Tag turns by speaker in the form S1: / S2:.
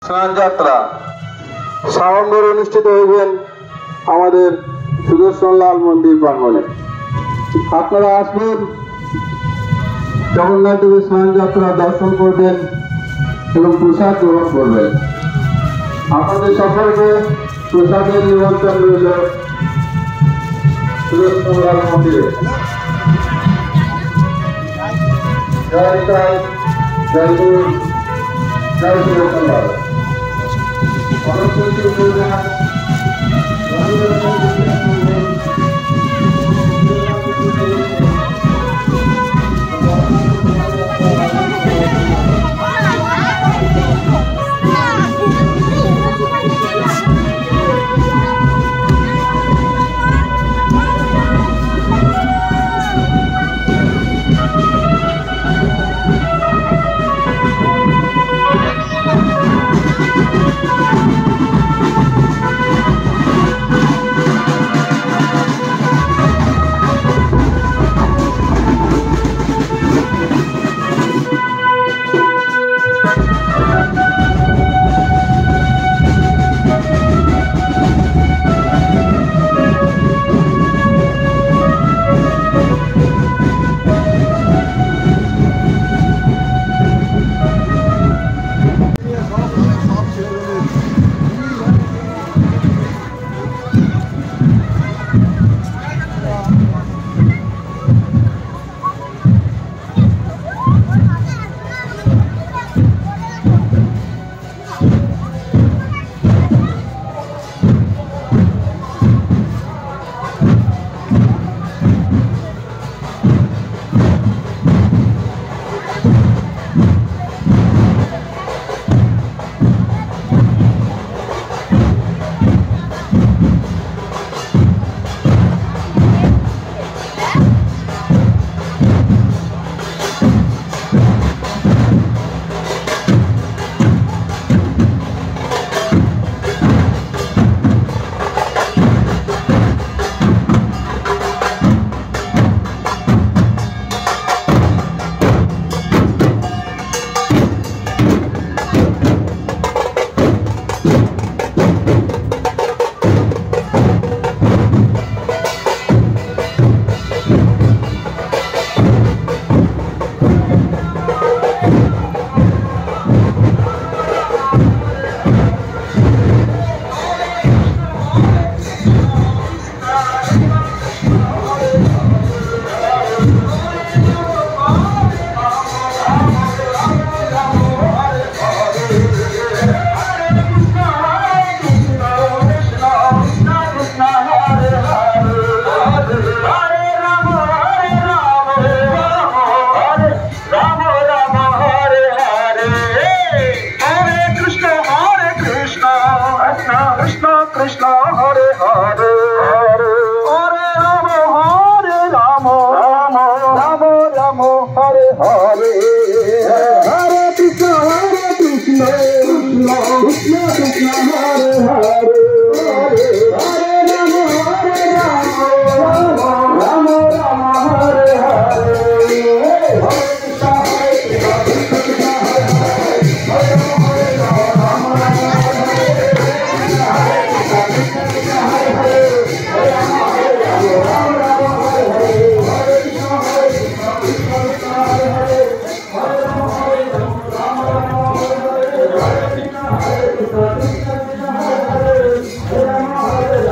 S1: স্নানযাত্রা শ্রাবণভর অনুষ্ঠিত হইবেন আমাদের সুদর্শন লাল মন্দির প্রাঙ্গণে। আপনারা আসবেন, জগন্নাথ দেবের স্নানযাত্রা দর্শন করবেন এবং প্রসাদ গ্রহণ করবেন। আপনাদের সকলকে প্রসাদের নিমন্ত্রণ রইল সুদর্শন লাল মন্দিরে। জয় জয় জয় গুরু জয় সুদর্শন লাল।
S2: Krishna Hare Hare Hare Rama Hare Rama Rama Rama Rama Hare Hare Hare Krishna Krishna Krishna Krishna Hare Hare Hare Rama Hare Rama Rama Rama Rama Hare Hare Hare